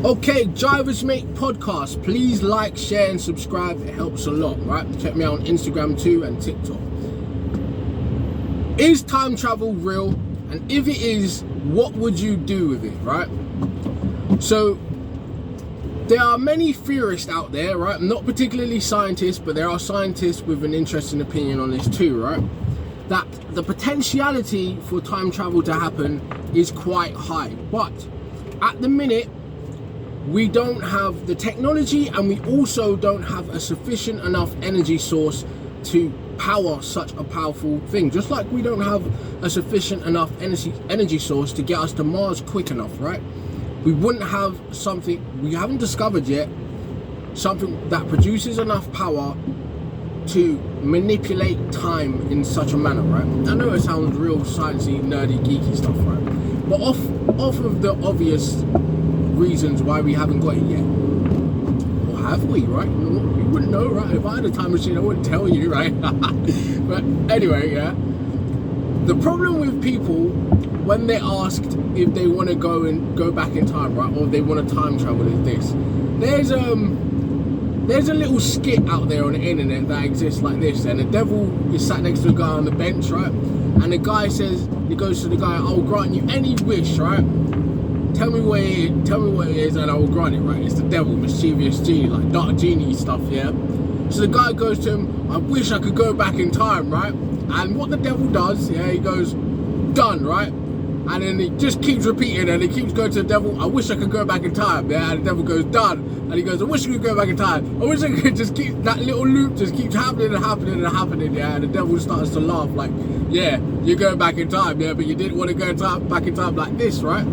Okay, Drivers Mate podcast. Please like, share, and subscribe. It helps a lot, right? Check me out on Instagram too and TikTok. Is time travel real? And if it is, what would you do with it, right? So, there are many theorists out there, right? Not particularly scientists, but there are scientists with an interesting opinion on this too, right? That the potentiality for time travel to happen is quite high. But at the minute, we don't have the technology, and we also don't have a sufficient enough energy source to power such a powerful thing. Just like we don't have a sufficient enough energy source to get us to Mars quick enough, right? We wouldn't have something we haven't discovered yet, something that produces enough power to manipulate time in such a manner, right? I know it sounds real sciencey, nerdy, geeky stuff, right? But off of the obvious reasons why we haven't got it yet, or have we, right? We wouldn't know, right? If I had a time machine, I wouldn't tell you, right? But anyway, yeah, the problem with people when they're asked if they want to go back in time, right, or they want to time travel, is this: there's a little skit out there on the internet that exists like this, and the devil is sat next to a guy on the bench, right, and the guy says, he goes to the guy, "I'll grant you any wish, right? Tell me what it is, and I will grant it," right? It's the devil, mischievous genie, like dark genie stuff, yeah? So the guy goes to him, "I wish I could go back in time," right? And what the devil does, yeah, he goes, "Done," right? And then he just keeps repeating, and he keeps going to the devil, "I wish I could go back in time," yeah? And the devil goes, "Done." And he goes, "I wish I could go back in time. I wish I could," just keep, that little loop just keeps happening and happening and happening, yeah? And the devil starts to laugh, like, "Yeah, you're going back in time, yeah, but you didn't want to go back in time like this, right?"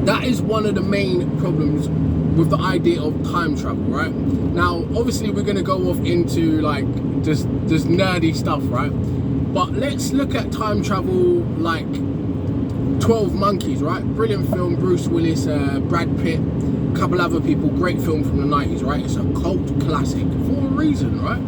That is one of the main problems with the idea of time travel, right? Now, obviously, we're going to go off into like just nerdy stuff, right? But let's look at time travel like 12 Monkeys, right? Brilliant film, Bruce Willis, Brad Pitt, a couple other people, great film from the 90s, right? It's a cult classic for a reason, right?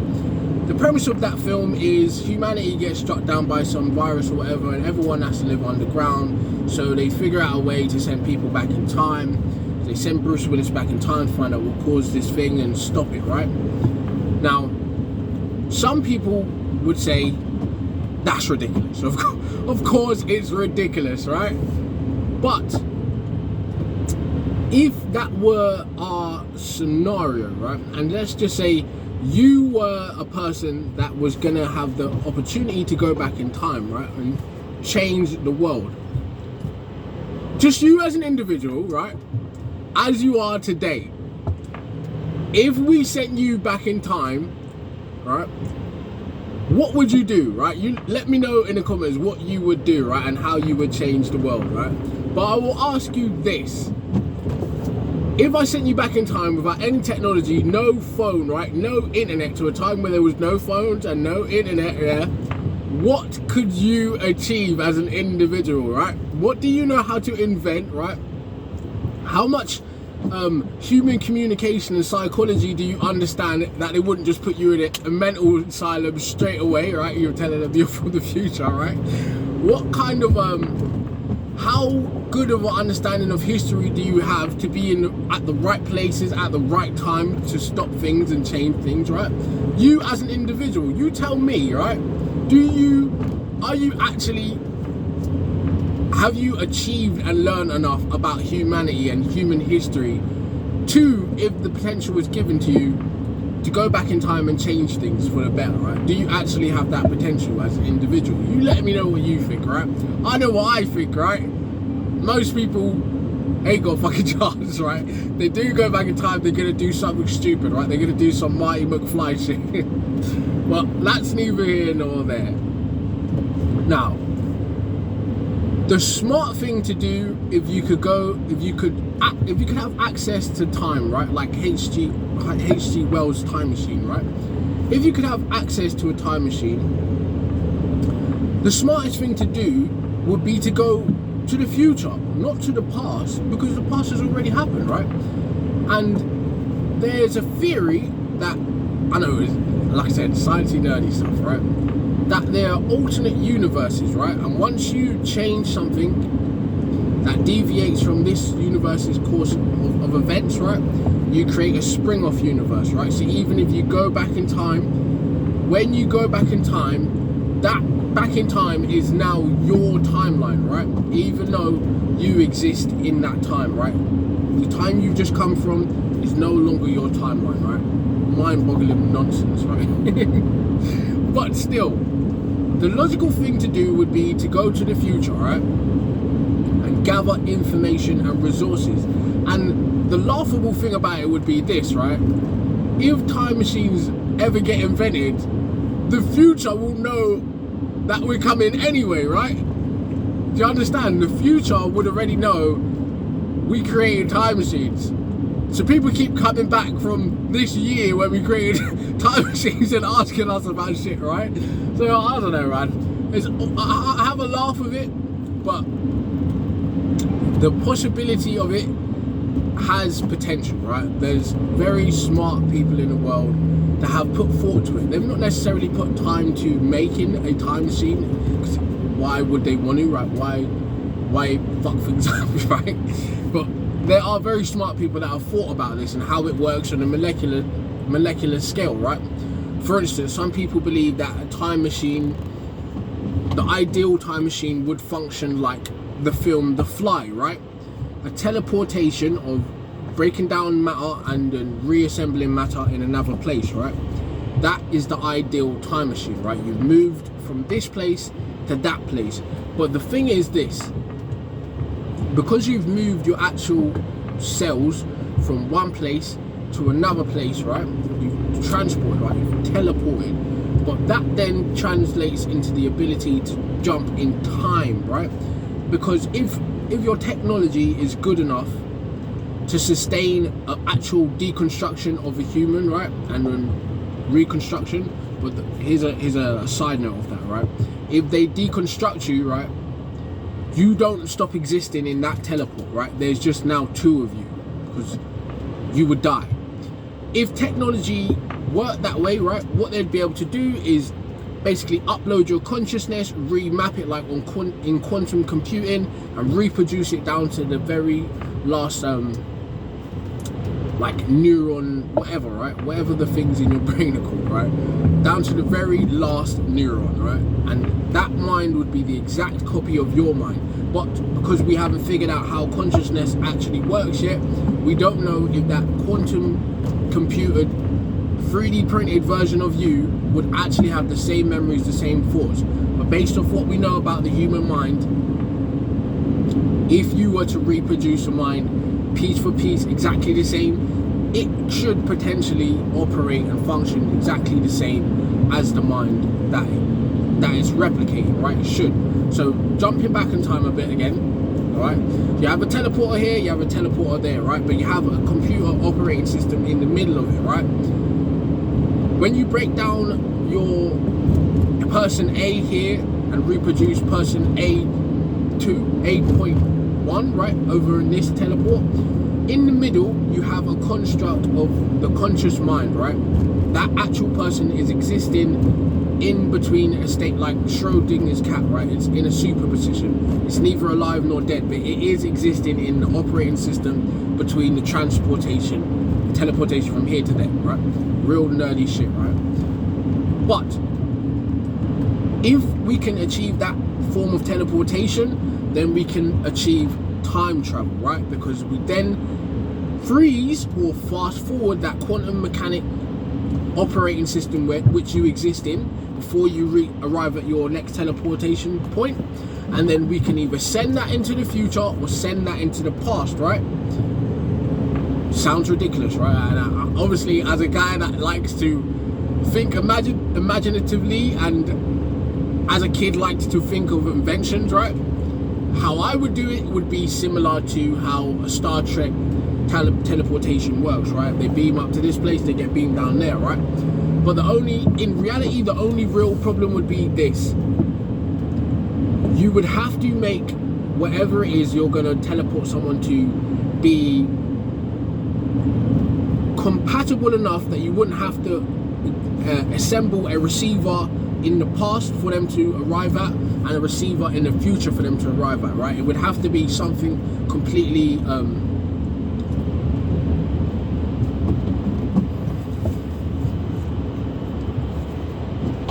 The premise of that film is humanity gets struck down by some virus or whatever, and everyone has to live underground. So they figure out a way to send people back in time. They send Bruce Willis back in time to find out what caused this thing and stop it, right? Now, some people would say that's ridiculous. Of course it's ridiculous, right? But if that were our scenario, right, and let's just say you were a person that was gonna have the opportunity to go back in time, right, and change the world. Just you as an individual, right, as you are today. If we sent you back in time, right, what would you do, right? You let me know in the comments what you would do, right, and how you would change the world, right? But I will ask you this. If I sent you back in time without any technology, no phone, right, no internet, to a time where there was no phones and no internet, yeah, what could you achieve as an individual, right? What do you know how to invent, right? How much human communication and psychology do you understand that they wouldn't just put you in a mental asylum straight away, right? You're telling them you're from the future, right? What kind of how good of an understanding of history do you have to be at the right places at the right time to stop things and change things, right? You as an individual, you tell me, right? Have you achieved and learned enough about humanity and human history to, if the potential was given to you, to go back in time and change things for the better, right? Do you actually have that potential as an individual? You let me know what you think, right? I know what I think, right? Most people ain't got fucking chance, right? They do go back in time, they're gonna do something stupid, right? They're gonna do some Marty McFly shit. But that's neither here nor there. Now, the smart thing to do, if you could have access to time, right? Like H.G. Wells' time machine, right? If you could have access to a time machine, the smartest thing to do would be to go to the future, not to the past, because the past has already happened, right? And there's a theory that, I know, like I said, sciencey, nerdy stuff, right? That there are alternate universes, right? And once you change something that deviates from this universe's course of events, right? You create a spring-off universe, right? So even if you go back in time, when you go back in time, that back in time is now your timeline, right? Even though you exist in that time, right? The time you've just come from is no longer your timeline, right? Mind-boggling nonsense, right? But still, the logical thing to do would be to go to the future, right? And gather information and resources. And the laughable thing about it would be this, right? If time machines ever get invented, the future will know that we're coming anyway, right? Do you understand? The future would already know we created time machines. So people keep coming back from this year when we created time machines and asking us about shit, right? So I don't know, man. I have a laugh with it, but the possibility of it has potential, right? There's very smart people in the world that have put thought to it. They've not necessarily put time to making a time machine, because why would they want to, right? Why fuck things up, right? But there are very smart people that have thought about this and how it works on a molecular scale, right? For instance, some people believe that a time machine, the ideal time machine, would function like the film The Fly, right? A teleportation of breaking down matter and then reassembling matter in another place, right? That is the ideal time machine, right? You've moved from this place to that place. But the thing is this, because you've moved your actual cells from one place to another place, right? You've transported, right? You've teleported. But that then translates into the ability to jump in time, right? Because if your technology is good enough to sustain an actual deconstruction of a human, right? And then reconstruction, but here's a side note of that, right? If they deconstruct you, right, you don't stop existing in that teleport, right? There's just now two of you, because you would die. If technology worked that way, right, what they'd be able to do is basically upload your consciousness, remap it like in quantum computing, and reproduce it down to the very last like neuron, whatever, right? Whatever the things in your brain are called, right? Down to the very last neuron, right? And that mind would be the exact copy of your mind. But because we haven't figured out how consciousness actually works yet, we don't know if that quantum computed 3D printed version of you would actually have the same memories, the same thoughts. But based off what we know about the human mind, if you were to reproduce a mind piece for piece exactly the same, it should potentially operate and function exactly the same as the mind that is replicating, right? It should. So jumping back in time a bit again, all right? You have a teleporter here, you have a teleporter there, right? But you have a computer operating system in the middle of it, right? When you break down your person A here and reproduce person A to 8.1, right, over in this teleport, in the middle you have a construct of the conscious mind, right? That actual person is existing in between a state like Schrodinger's cat, right? It's in a superposition. It's neither alive nor dead, but it is existing in the operating system between the teleportation from here to there, right? Real nerdy shit, right? But if we can achieve that form of teleportation, then we can achieve time travel, right? Because we then freeze or fast forward that quantum mechanic operating system which you exist in before you arrive at your next teleportation point, and then we can either send that into the future or send that into the past, right? Sounds ridiculous, right? And obviously, as a guy that likes to think imaginatively, and as a kid liked to think of inventions, right? How I would do it would be similar to how a Star Trek teleportation works, right? They beam up to this place, they get beamed down there, right? But in reality, the only real problem would be this. You would have to make whatever it is you're gonna teleport someone to be compatible enough that you wouldn't have to assemble a receiver in the past for them to arrive at, and a receiver in the future for them to arrive at, right? It would have to be something completely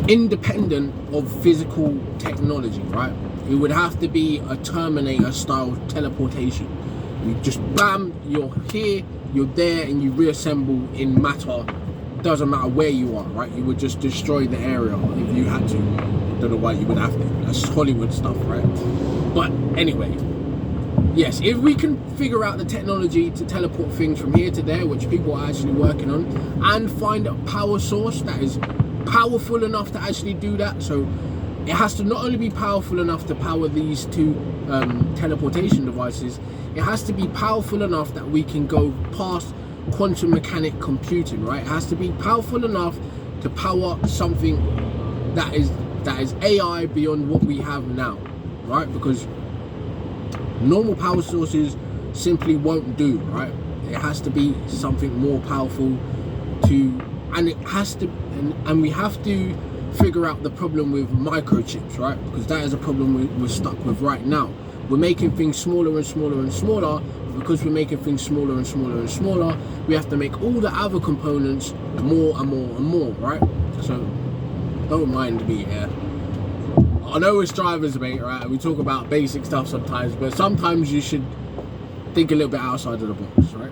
independent of physical technology, right? It would have to be a Terminator style teleportation. You just bam, you're here, you're there, and you reassemble in matter. Doesn't matter where you are, right? You would just destroy the area if you had to. Don't know why you would have to. That's Hollywood stuff, right? But anyway, yes, if we can figure out the technology to teleport things from here to there, which people are actually working on, and find a power source that is powerful enough to actually do that. So it has to not only be powerful enough to power these two teleportation devices, it has to be powerful enough that we can go past quantum mechanic computing, right? It has to be powerful enough to power something that is AI beyond what we have now, right? Because normal power sources simply won't do, right? It has to be something more powerful and it has to, and we have to figure out the problem with microchips, right? Because that is a problem we're stuck with right now. We're making things smaller and smaller and smaller. Because we're making things smaller and smaller and smaller, we have to make all the other components more and more and more, right? So don't mind me here. I know it's driver's mate, right? We talk about basic stuff sometimes, but sometimes you should think a little bit outside of the box, right?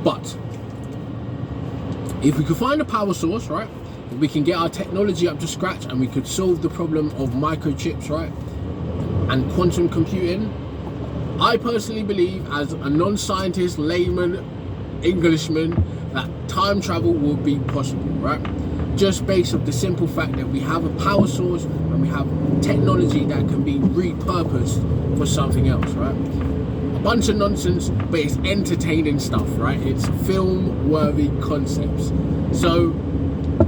But if we could find a power source, right, if we can get our technology up to scratch and we could solve the problem of microchips, right, and quantum computing, I personally believe, as a non-scientist, layman, Englishman, that time travel will be possible, right? Just based off the simple fact that we have a power source and we have technology that can be repurposed for something else, right? A bunch of nonsense, but it's entertaining stuff, right? It's film-worthy concepts. So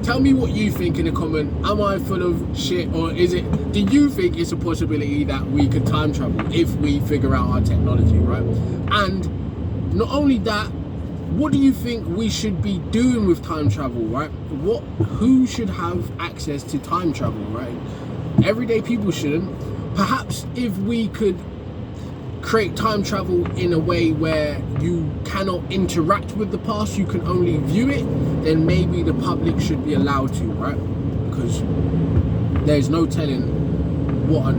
tell me what you think in the comment. Am I full of shit, or do you think it's a possibility that we could time travel if we figure out our technology, right? And not only that, what do you think we should be doing with time travel, right? Who should have access to time travel, right? Everyday people shouldn't. Perhaps if we could create time travel in a way where you cannot interact with the past, you can only view it, then maybe the public should be allowed to, right? Because there's no telling what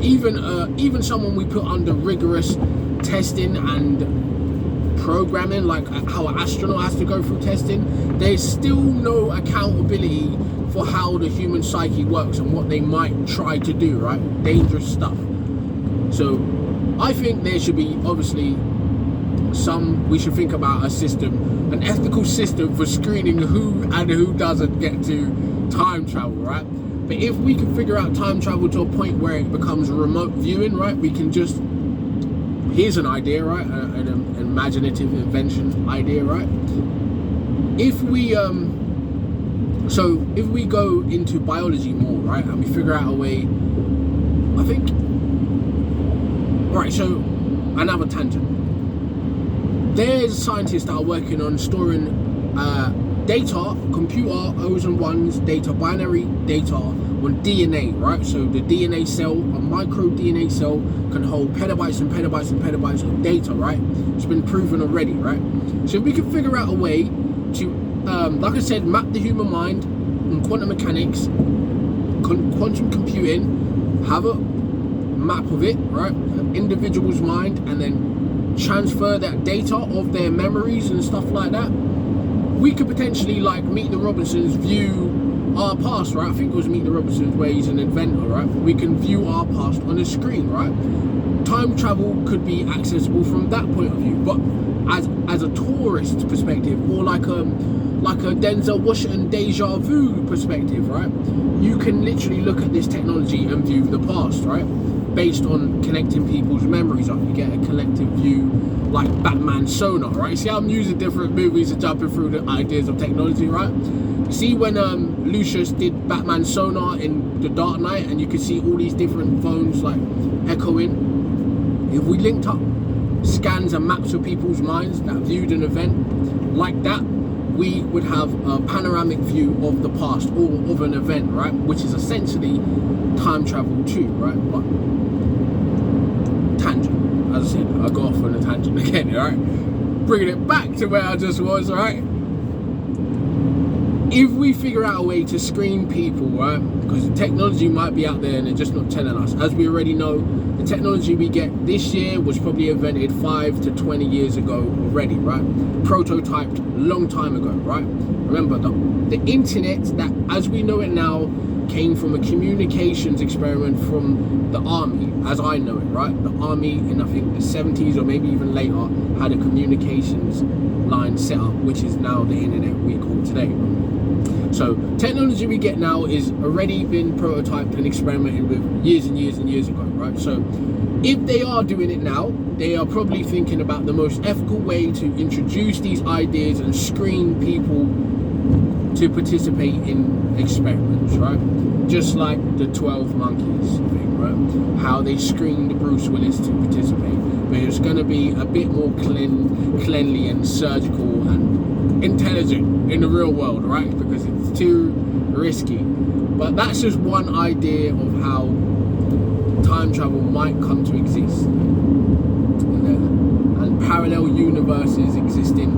even someone we put under rigorous testing and programming, like how an astronaut has to go through testing, there's still no accountability for how the human psyche works and what they might try to do, right? Dangerous stuff. So I think there should be, obviously, we should think about a system, an ethical system for screening who and who doesn't get to time travel, right? But if we can figure out time travel to a point where it becomes remote viewing, right, we can just, here's an idea, right, an imaginative invention idea, right? If we go into biology more, right, and we figure out a way, I think, right, so another tangent. There's scientists that are working on storing data, computer O's and ones data, binary data on DNA, right? So the DNA cell, a micro DNA cell, can hold petabytes and petabytes and petabytes of data, right? It's been proven already, right? So if we can figure out a way to, like I said, map the human mind in quantum mechanics, quantum computing, have a map of it, right? An individual's mind, and then transfer that data of their memories and stuff like that, we could potentially, like Meet the Robinsons, view our past, right? I think it was Meet the Robinsons where he's an inventor, right? We can view our past on a screen, right? Time travel could be accessible from that point of view, but as a tourist perspective, or like a Denzel Washington deja vu perspective, right? You can literally look at this technology and view the past, right? Based on connecting people's memories up, you get a collective view, like Batman Sonar, right? See how I'm using different movies and jumping through the ideas of technology, right? See when Lucius did Batman Sonar in The Dark Knight, and you could see all these different phones like echoing. If we linked up scans and maps of people's minds that viewed an event like that, we would have a panoramic view of the past or of an event, right? Which is essentially time travel too, right? But tangent, as I said, I go off on a tangent again, right? Bringing it back to where I just was, right? If we figure out a way to screen people, right? Because the technology might be out there and they're just not telling us. As we already know, the technology we get this year was probably invented 5 to 20 years ago already, right? Prototyped a long time ago, right? Remember, the internet, that as we know it now, came from a communications experiment from the army, as I know it, right? The army in, I think, the 70s or maybe even later, had a communications line set up, which is now the internet we call today. So technology we get now is already been prototyped and experimented with years and years and years ago, right? So if they are doing it now, they are probably thinking about the most ethical way to introduce these ideas and screen people to participate in experiments, right? Just like the 12 Monkeys thing, right? How they screened Bruce Willis to participate. But it's going to be a bit more cleanly and surgical and intelligent in the real world, right? Because it's too risky. But that's just one idea of how time travel might come to exist. And parallel universes existing.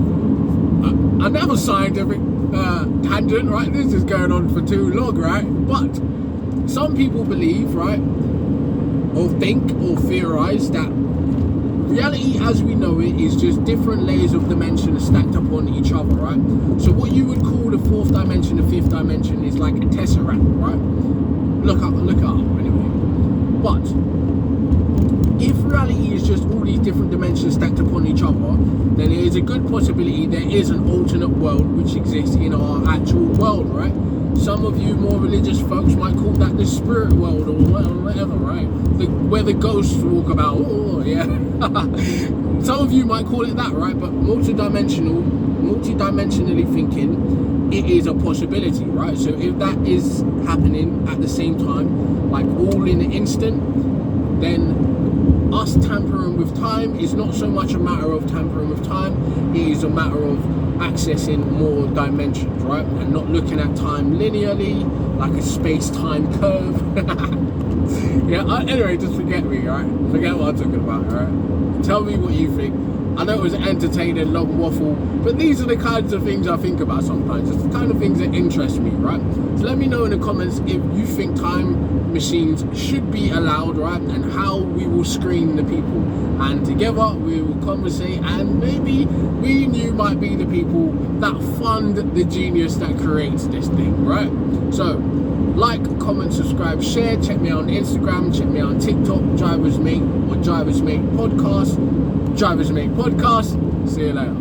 Another scientific tangent, right? This is going on for too long, right? But some people believe, right, or think or theorize that reality as we know it is just different layers of dimensions stacked upon each other, right? So what you would call the fourth dimension, the fifth dimension is like a tesseract, right? Look up anyway. But if reality is just all these different dimensions stacked upon each other, then there is a good possibility there is an alternate world which exists in our actual world, right? Some of you more religious folks might call that the spirit world or whatever, right? Where the ghosts walk about, yeah. Some of you might call it that, right? But multi-dimensionally thinking, it is a possibility, right? So if that is happening at the same time, like all in an instant, then us tampering with time is not so much a matter of tampering with time, it is a matter of accessing more dimensions, right? And not looking at time linearly, like a space-time curve. Yeah, anyway, just forget me, right? Forget what I'm talking about, right? Tell me what you think. I know it was an entertaining long waffle, but these are the kinds of things I think about sometimes. It's the kind of things that interest me, right? So let me know in the comments if you think time machines should be allowed, right? And how we will screen the people. And together we will conversate, and maybe we and you might be the people that fund the genius that creates this thing, right? So like, comment, subscribe, share. Check me out on Instagram, check me out on TikTok, Drivers Mate or Drivers Mate Podcast. Drivers Mate Podcast. See you later.